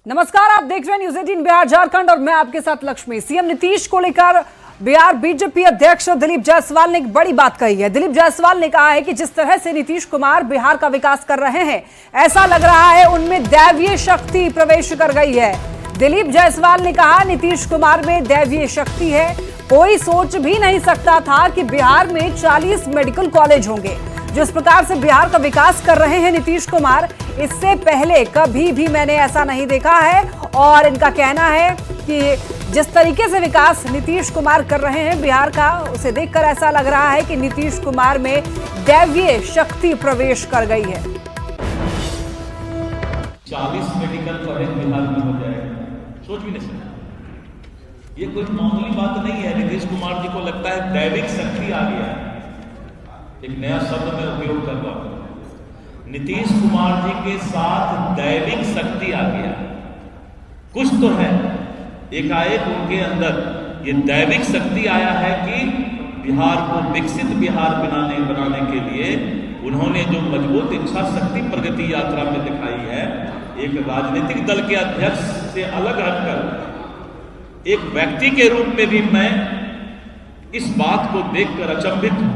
नमस्कार, आप देख रहे हैं न्यूज 18 बिहार झारखंड और मैं आपके साथ लक्ष्मी। सीएम नीतीश को लेकर बिहार बीजेपी अध्यक्ष दिलीप जायसवाल ने एक बड़ी बात कही है। दिलीप जायसवाल ने कहा है कि जिस तरह से नीतीश कुमार बिहार का विकास कर रहे हैं, ऐसा लग रहा है उनमें दैवीय शक्ति प्रवेश कर गई है। दिलीप जायसवाल ने कहा, नीतीश कुमार में दैवीय शक्ति है। कोई सोच भी नहीं सकता था कि बिहार में 40 मेडिकल कॉलेज होंगे। जिस प्रकार से बिहार का विकास कर रहे हैं नीतीश कुमार, इससे पहले कभी भी मैंने ऐसा नहीं देखा है। और इनका कहना है कि जिस तरीके से विकास नीतीश कुमार कर रहे हैं बिहार का, उसे देखकर ऐसा लग रहा है कि नीतीश कुमार में दैवीय शक्ति प्रवेश कर गई है। 40 मेडिकल कॉलेज बिहार में हो जाएगा, सोच भी नहीं सकता। ये कोई मामूली बात नहीं है। नीतीश कुमार जी को लगता है दैविक शक्ति आ गया है। एक नया शब्द मैं उपयोग कर रहा हूं, नीतीश कुमार जी के साथ दैविक शक्ति आ गया। कुछ तो है, एकाएक उनके अंदर ये दैविक शक्ति आया है कि बिहार को विकसित बिहार बनाने के लिए उन्होंने जो मजबूत इच्छा शक्ति प्रगति यात्रा में दिखाई है, एक राजनीतिक दल के अध्यक्ष से अलग हटकर एक व्यक्ति के रूप में भी मैं इस बात को देखकर अचंभित हूं।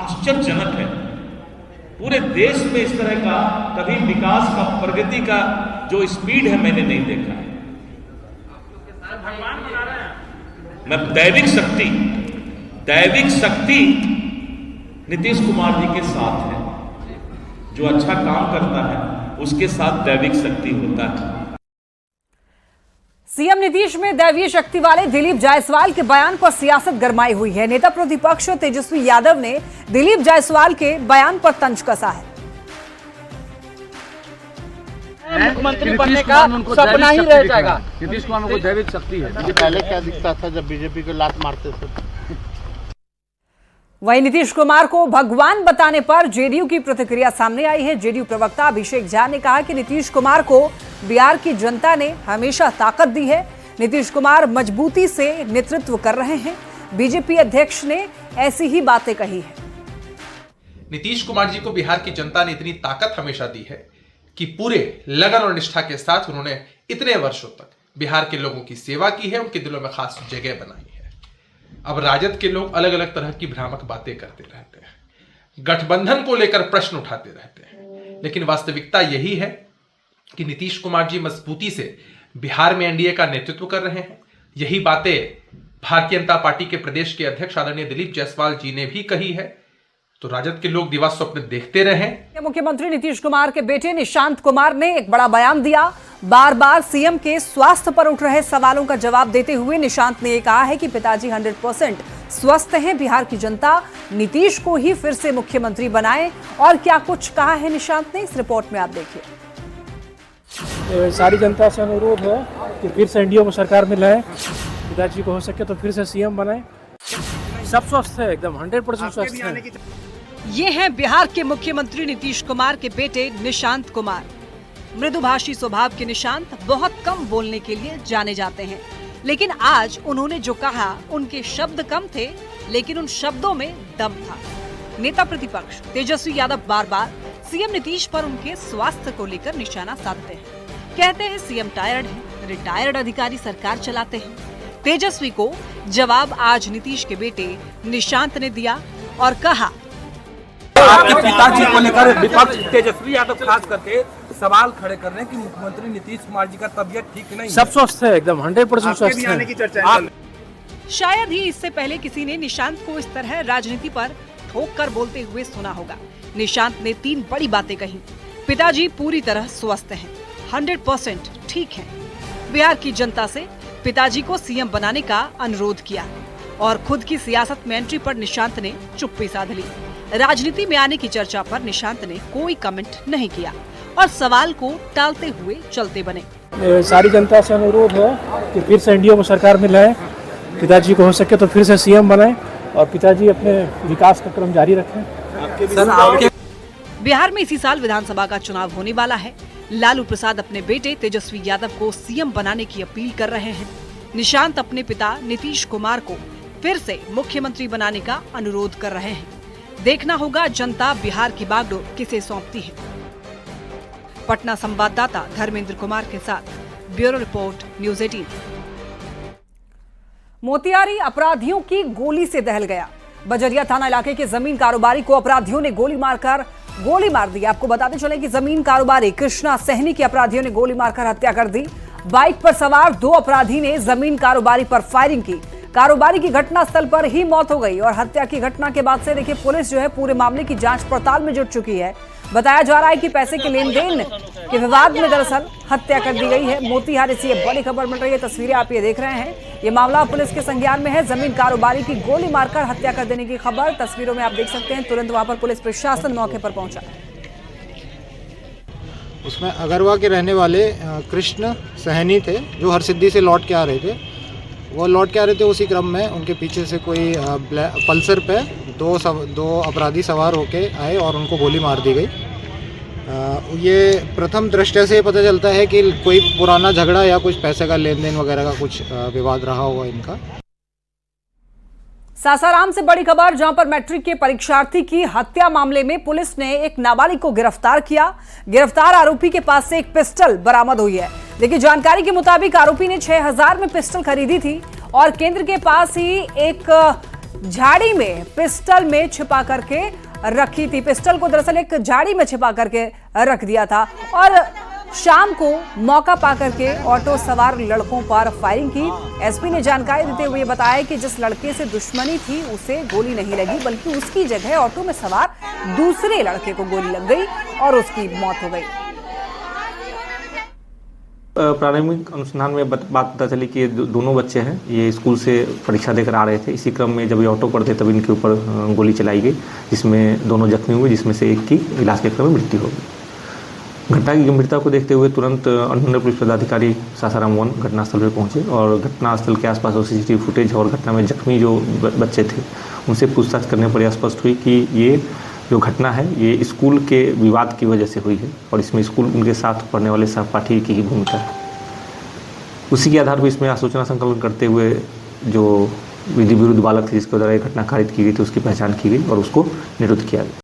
आश्चर्यजनक है। पूरे देश में इस तरह का कभी विकास का, प्रगति का जो स्पीड है, मैंने नहीं देखा है। मैं दैविक शक्ति नीतीश कुमार जी के साथ है। जो अच्छा काम करता है उसके साथ दैविक शक्ति होता है। सीएम नीतीश में दैवीय शक्ति वाले दिलीप जायसवाल के बयान पर सियासत गरमाई हुई है। नेता प्रतिपक्ष तेजस्वी यादव ने दिलीप जायसवाल के बयान पर तंज कसा है। मुख्यमंत्री बनने का सपना ही रह जाएगा। नीतीश कुमार को दैविक शक्ति है। पहले क्या दिखता था जब बीजेपी को लात मारते थे। वहीं नीतीश कुमार को भगवान बताने पर जेडीयू की प्रतिक्रिया सामने आई है। जेडीयू प्रवक्ता अभिषेक झा ने कहा कि नीतीश कुमार को बिहार की जनता ने हमेशा ताकत दी है। नीतीश कुमार मजबूती से नेतृत्व कर रहे हैं। बीजेपी अध्यक्ष ने ऐसी ही बातें कही है। नीतीश कुमार जी को बिहार की जनता ने इतनी ताकत हमेशा दी है कि पूरे लगन और निष्ठा के साथ उन्होंने इतने वर्षों तक बिहार के लोगों की सेवा की है, उनके दिलों में खास जगह बनाई है। अब राजद के लोग अलग अलग तरह की भ्रामक बातें करते रहते हैं, गठबंधन को लेकर प्रश्न उठाते रहते हैं, लेकिन वास्तविकता यही है कि नीतीश कुमार जी मजबूती से बिहार में एनडीए का नेतृत्व कर रहे हैं। यही बातें भारतीय जनता पार्टी के प्रदेश के अध्यक्ष आदरणीय दिलीप जायसवाल जी ने भी कही है। तो राजद के लोग दिवा स्वप्न देखते रहें। मुख्यमंत्री नीतीश कुमार के बेटे निशांत कुमार ने एक बड़ा बयान दिया। बार बार सीएम के स्वास्थ्य पर उठ रहे सवालों का जवाब देते हुए निशांत ने कहा है कि पिताजी 100% स्वस्थ हैं। बिहार की जनता नीतीश को ही फिर से मुख्यमंत्री बनाए। और क्या कुछ कहा है निशांत ने, इस रिपोर्ट में आप देखिए। सारी जनता से अनुरोध है कि फिर से एनडीए को सरकार में लाए, पिताजी को हो सके तो फिर से सीएम बनाए। सब स्वस्थ है, एकदम 100% स्वस्थ है। ये हैं बिहार के मुख्यमंत्री नीतीश कुमार के बेटे निशांत कुमार। मृदुभाषी स्वभाव के निशांत बहुत कम बोलने के लिए जाने जाते हैं, लेकिन आज उन्होंने जो कहा, उनके शब्द कम थे लेकिन उन शब्दों में दम था। नेता प्रतिपक्ष तेजस्वी यादव बार बार सीएम नीतीश पर उनके स्वास्थ्य को लेकर निशाना साधते हैं। कहते हैं सीएम टायर्ड है, रिटायर्ड अधिकारी सरकार चलाते हैं। तेजस्वी को जवाब आज नीतीश के बेटे निशांत ने दिया और कहा, आपके पिताजी को लेकर विपक्ष तेजस्वी यादव खास करके सवाल खड़े कर रहे हैं कि मुख्यमंत्री नीतीश कुमार जी का तबियत ठीक नहीं है। सब स्वस्थ है, एकदम 100% स्वस्थ है। शायद ही इससे पहले किसी ने निशांत को इस तरह राजनीति पर ठोक कर बोलते हुए सुना होगा। निशांत ने 3 बड़ी बातें कही। पिताजी पूरी तरह स्वस्थ हैं, 100% ठीक हैं। बिहार की जनता से पिताजी को सीएम बनाने का अनुरोध किया और खुद की सियासत में एंट्री पर निशांत ने चुप्पी साध ली। राजनीति में आने की चर्चा पर निशांत ने कोई कमेंट नहीं किया और सवाल को टालते हुए चलते बने। सारी जनता से अनुरोध है कि फिर से एनडीए को सरकार में लाए, पिताजी को हो सके तो फिर से सीएम बनाए और पिताजी अपने विकास का क्रम जारी रखें। बिहार में इसी साल विधानसभा का चुनाव होने वाला है। लालू प्रसाद अपने बेटे तेजस्वी यादव को सीएम बनाने की अपील कर रहे हैं। निशांत अपने पिता नीतीश कुमार को फिर से मुख्यमंत्री बनाने का अनुरोध कर रहे हैं। देखना होगा जनता बिहार की बागडोर किसे सौंपती है। पटना संवाददाता धर्मेंद्र कुमार के साथ ब्यूरो रिपोर्ट न्यूज 18। मोतिहारी अपराधियों की गोली से दहल गया। बजरिया थाना इलाके के जमीन कारोबारी को अपराधियों ने गोली मार दी। आपको बताते चले कि जमीन कारोबारी कृष्णा सहनी की अपराधियों ने गोली मारकर हत्या कर दी। बाइक पर सवार 2 अपराधी ने जमीन कारोबारी पर फायरिंग की। कारोबारी की घटनास्थल पर ही मौत हो गई और हत्या की घटना के बाद से देखिए पुलिस जो है पूरे मामले की जांच पड़ताल में जुट चुकी है। बताया जा रहा है कि पैसे के लेन देन के विवाद में दरअसल हत्या कर दी गई है। मोतिहारी से ये बड़ी खबर मिल रही है। तस्वीरें आप ये देख रहे हैं। ये मामला पुलिस के संज्ञान में है। जमीन कारोबारी की गोली मारकर हत्या कर देने की खबर तस्वीरों में आप देख सकते हैं। तुरंत वहां पर पुलिस प्रशासन मौके पर पहुंचा। उसमें अगरवा के रहने वाले कृष्ण सहनी थे, जो हरसिद्धि से लौट के आ रहे थे। वो लौट के आ रहे थे, उसी क्रम में उनके पीछे से कोई पल्सर पे दो अपराधी सवार होके आए और उनको गोली मार दी गई। ये प्रथम दृष्टया से पता चलता है कि कोई पुराना झगड़ा या कुछ पैसे का लेन देन वगैरह का कुछ विवाद रहा होगा इनका। सासाराम से बड़ी खबर, जहां पर मैट्रिक के परीक्षार्थी की हत्या मामले में पुलिस ने एक नाबालिग को गिरफ्तार किया। गिरफ्तार आरोपी के पास से एक पिस्टल बरामद हुई है। देखिए, जानकारी के मुताबिक आरोपी ने 6000 में पिस्टल खरीदी थी और केंद्र के पास ही एक झाड़ी में पिस्टल में छिपा करके रखी थी। पिस्टल को दरअसल एक झाड़ी में छिपा करके रख दिया था और शाम को मौका पाकर के ऑटो सवार लड़कों पर फायरिंग की। एसपी ने जानकारी देते हुए बताया कि जिस लड़के से दुश्मनी थी उसे गोली नहीं लगी, बल्कि उसकी जगह ऑटो में सवार दूसरे लड़के को गोली लग गई और उसकी मौत हो गई। प्रारंभिक अनुसंधान में बात पता चली कि दोनों बच्चे हैं, ये स्कूल से परीक्षा देकर आ रहे थे। इसी क्रम में जब ये ऑटो पर थे तब इनके ऊपर गोली चलाई गई, जिसमें दोनों जख्मी हुए, जिसमें से एक की इलाज के क्रम में मृत्यु हो गई। घटना की गंभीरता को देखते हुए तुरंत अनुमंडल पुलिस पदाधिकारी सासाराम 1 घटनास्थल पर पहुंचे और घटनास्थल के आसपास CCTV फुटेज और घटना में जख्मी जो बच्चे थे उनसे पूछताछ करने पर यह स्पष्ट हुई कि ये जो घटना है ये स्कूल के विवाद की वजह से हुई है और इसमें स्कूल उनके साथ पढ़ने वाले सहपाठी की ही भूमिका है। उसी के आधार पर इसमें आसूचना संकलन करते हुए जो विधि विरुद्ध बालक थे जिसके द्वारा ये घटना कारित की गई थी उसकी पहचान की गई और उसको निरुद्ध किया गया।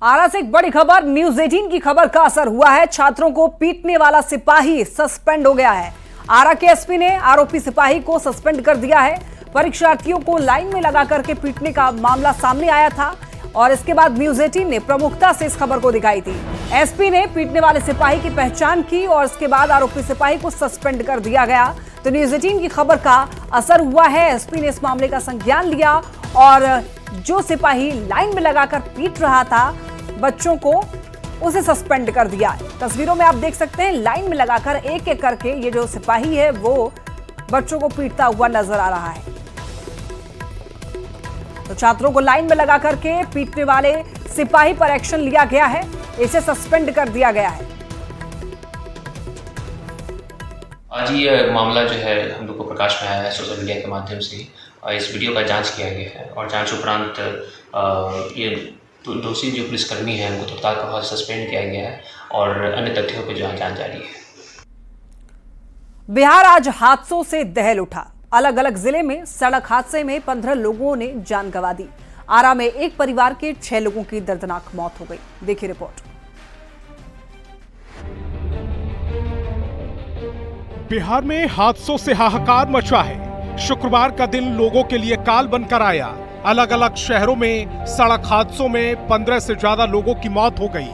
आरा से एक बड़ी खबर, न्यूज 18 की खबर का असर हुआ है। छात्रों को पीटने वाला सिपाही सस्पेंड हो गया है। आरा के एसपी ने आरोपी सिपाही को सस्पेंड कर दिया है। परीक्षार्थियों को लाइन में लगा करके पीटने का मामला सामने आया था और इसके बाद न्यूज 18 ने प्रमुखता से इस खबर को दिखाई थी। एसपी ने पीटने वाले सिपाही की पहचान की और इसके बाद आरोपी सिपाही को सस्पेंड कर दिया गया। तो न्यूज 18 की खबर का असर हुआ है। एसपी ने इस मामले का संज्ञान लिया और जो सिपाही लाइन में लगाकर पीट रहा था बच्चों को, उसे सस्पेंड कर दिया। तस्वीरों में आप देख सकते हैं, लाइन में लगाकर एक एक करके ये जो सिपाही है वो बच्चों को पीटता हुआ नजर आ रहा है। तो छात्रों को लाइन में लगा करके पीटने वाले सिपाही पर एक्शन लिया गया है, इसे सस्पेंड कर दिया गया है। आज ये मामला जो है हम लोग को प्रकाश में आया है सोशल मीडिया के माध्यम से। इस वीडियो का जांच किया गया है और जांच उपरांत ये दोषी जो पुलिसकर्मी है उनको तत्काल सस्पेंड किया गया है और अन्य तथ्यों पर जो है जांच जारी है। बिहार आज हादसों से दहल उठा। अलग अलग जिले में सड़क हादसे में 15 लोगों ने जान गंवा दी। आरा में एक परिवार के 6 लोगों की दर्दनाक मौत हो गई। देखिए रिपोर्ट। बिहार में हादसों से हाहाकार मचा है। शुक्रवार का दिन लोगों के लिए काल बनकर आया। अलग अलग शहरों में सड़क हादसों में 15 से ज्यादा लोगों की मौत हो गई।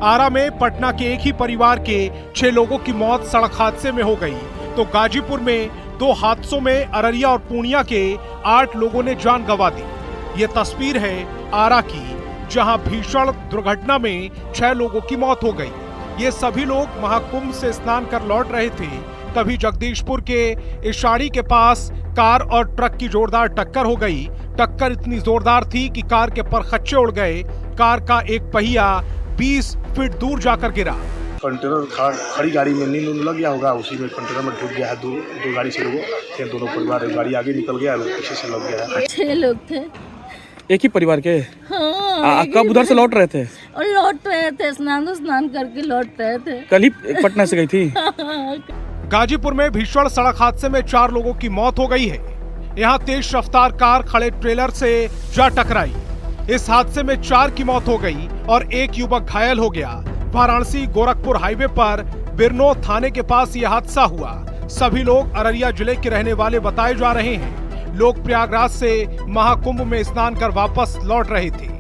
आरा में पटना के एक ही परिवार के 6 लोगों की मौत सड़क हादसे में हो गई, तो गाजीपुर में 2 हादसों में अररिया और पूर्णिया के 8 लोगों ने जान गंवा दी। ये तस्वीर है आरा की, जहां भीषण दुर्घटना में 6 लोगों की मौत हो गई। ये सभी लोग महाकुंभ से स्नान कर लौट रहे थे। तभी जगदीशपुर के इशाड़ी के पास कार और ट्रक की जोरदार टक्कर हो गई। टक्कर इतनी जोरदार थी कि कार के परखच्चे उड़ गए। कार का एक पहिया 20 फीट दूर जाकर गिरा। कंटेनर खड़ी गाड़ी में नींद लग गया होगा, उसी में कंटेनर में ढुक गया है। दो गाड़ी से लोगों, फिर दोनों परिवार, गाड़ी आगे निकल गया, पीछे से लग गया है। 6 लोग थे, एक ही परिवार के। हाँ, कब उधर से लौट रहे थे? और लौट रहे थे, स्नान करके लौट रहे थे। कल ही पटना से गई थी। गाजीपुर में भीषण सड़क हादसे में 4 लोगों की मौत हो गई है। यहाँ तेज रफ्तार कार खड़े ट्रेलर से जा टकराई। इस हादसे में 4 की मौत हो गई और एक युवक घायल हो गया। वाराणसी गोरखपुर हाईवे पर बिरनो थाने के पास यह हादसा हुआ। सभी लोग अररिया जिले के रहने वाले बताए जा रहे हैं। लोग प्रयागराज से महाकुंभ में स्नान कर वापस लौट रहे थे।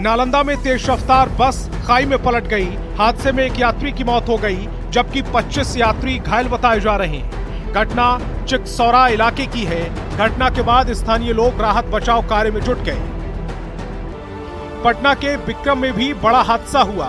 नालंदा में तेज रफ्तार बस खाई में पलट गई। हादसे में एक यात्री की मौत हो गई, जबकि 25 यात्री घायल बताए जा रहे हैं। घटना चिकसौरा इलाके की है। घटना के बाद स्थानीय लोग राहत बचाव कार्य में जुट गए। पटना के विक्रम में भी बड़ा हादसा हुआ।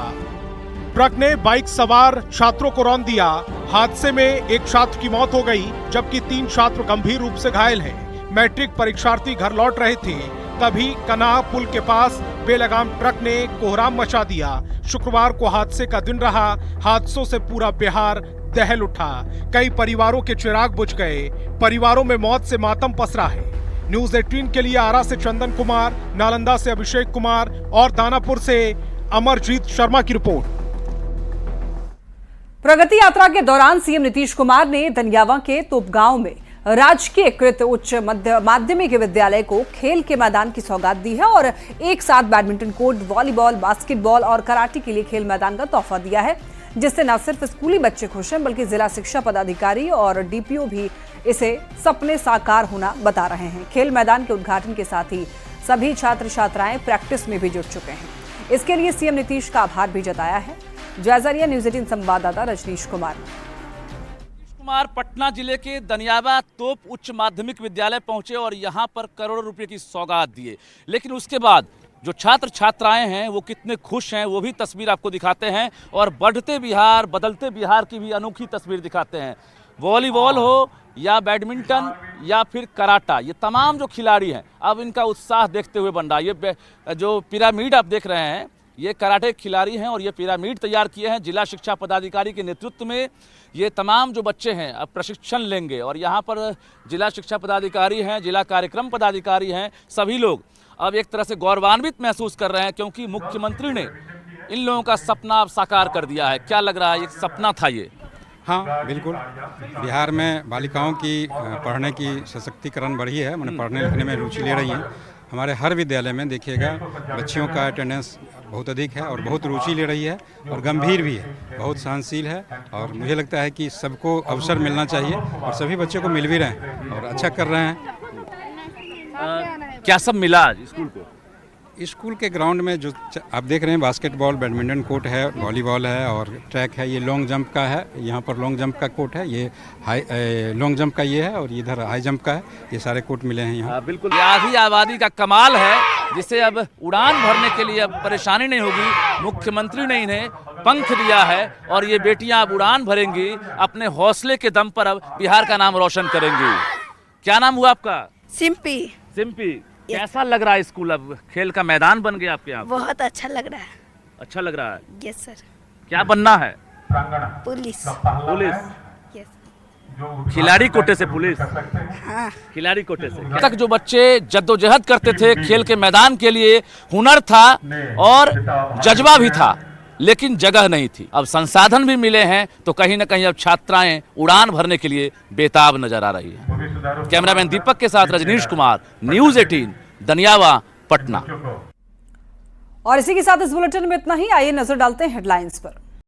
ट्रक ने बाइक सवार छात्रों को रौंद दिया। हादसे में एक छात्र की मौत हो गई, जबकि 3 छात्र गंभीर रूप से घायल हैं। मैट्रिक परीक्षार्थी घर लौट रहे थे, तभी कनाह पुल के पास बेलगाम ट्रक ने कोहराम मचा दिया। शुक्रवार को हादसे का दिन रहा। हादसों से पूरा बिहार दहल उठा। कई परिवारों के चिराग बुझ गए। परिवारों में मौत से मातम पसरा है। न्यूज 18 के लिए आरा से चंदन कुमार, नालंदा से अभिषेक कुमार और दानापुर से अमरजीत शर्मा की रिपोर्ट। प्रगति यात्रा के दौरान सीएम नीतीश कुमार ने दनियावा के तोपगांव में राजकीय कृत उच्च माध्यमिक विद्यालय को खेल के मैदान की सौगात दी है और एक साथ बैडमिंटन कोर्ट, वॉलीबॉल, बास्केटबॉल और कराटे के लिए खेल मैदान का तोहफा दिया है, जिससे न सिर्फ स्कूली बच्चे खुश हैं बल्कि जिला शिक्षा पदाधिकारी और डीपीओ भी इसे सपने साकार होना बता रहे हैं। खेल मैदान के उद्घाटन के साथ ही सभी छात्र छात्राएं प्रैक्टिस में भी जुट चुके हैं। इसके लिए सीएम नीतीश का आभार भी जताया है। जायजा लिया न्यूज 18 संवाददाता रजनीश कुमार। पटना जिले के दनियावा तोप उच्च माध्यमिक विद्यालय पहुंचे और यहां पर करोड़ों रुपए की सौगात दिए। लेकिन उसके बाद जो छात्र छात्राएं हैं वो कितने खुश हैं वो भी तस्वीर आपको दिखाते हैं और बढ़ते बिहार, बदलते बिहार की भी अनोखी तस्वीर दिखाते हैं। वॉलीबॉल हो या बैडमिंटन या फिर कराटा, ये तमाम जो खिलाड़ी हैं अब इनका उत्साह देखते हुए बन रहा है। ये जो पिरामिड आप देख रहे हैं ये कराटे खिलाड़ी हैं और ये पिरामिड तैयार किए हैं जिला शिक्षा पदाधिकारी के नेतृत्व में। ये तमाम जो बच्चे हैं अब प्रशिक्षण लेंगे और यहाँ पर जिला शिक्षा पदाधिकारी हैं, जिला कार्यक्रम पदाधिकारी हैं, सभी लोग अब एक तरह से गौरवान्वित महसूस कर रहे हैं क्योंकि मुख्यमंत्री ने इन लोगों का सपना अब साकार कर दिया है। क्या लग रहा है, एक सपना था ये? हाँ बिल्कुल, बिहार में बालिकाओं की पढ़ने की सशक्तिकरण बढ़ी है, मैंने पढ़ने लिखने में रुचि ले रही हैं। हमारे हर विद्यालय में देखिएगा बच्चियों का अटेंडेंस बहुत अधिक है और बहुत रुचि ले रही है और गंभीर भी है, बहुत सहनशील है और मुझे लगता है कि सबको अवसर मिलना चाहिए और सभी बच्चों को मिल भी रहे हैं और अच्छा कर रहे हैं। क्या सब मिला आज स्कूल को? स्कूल के ग्राउंड में जो आप देख रहे हैं बास्केटबॉल, बैडमिंटन कोर्ट है, वॉलीबॉल है और ट्रैक है। ये लॉन्ग जंप का है, यहाँ पर लॉन्ग जंप का कोर्ट है, ये हाई लॉन्ग जंप का ये है और इधर हाई जंप का है। ये सारे कोर्ट मिले हैं यहाँ। बिल्कुल, आधी आबादी का कमाल है जिसे अब उड़ान भरने के लिए अब परेशानी नहीं होगी। मुख्यमंत्री ने इन्हें पंख दिया है और ये बेटियां अब उड़ान भरेंगी, अपने हौसले के दम पर अब बिहार का नाम रोशन करेंगी। क्या नाम हुआ आपका? सिंपी। सिंपी, कैसा लग रहा है स्कूल? अब खेल का मैदान बन गया आपके यहाँ? बहुत अच्छा लग रहा है। अच्छा लग रहा है? Yes sir. क्या बनना है? पुलिस। पुलिस? यस। खिलाड़ी कोटे से पुलिस? हाँ। खिलाड़ी कोटे से। तक जो बच्चे जद्दोजहद करते थे खेल के मैदान के लिए, हुनर था और जज्बा भी था, लेकिन जगह नहीं थी। अब संसाधन भी मिले हैं तो कहीं ना कहीं अब छात्राएं उड़ान भरने के लिए बेताब नजर आ रही है। कैमरामैन दीपक के साथ रजनीश कुमार, न्यूज 18 दनियावा, पटना। और इसी के साथ इस बुलेटिन में इतना ही। आइए नजर डालते हैं हेडलाइंस पर।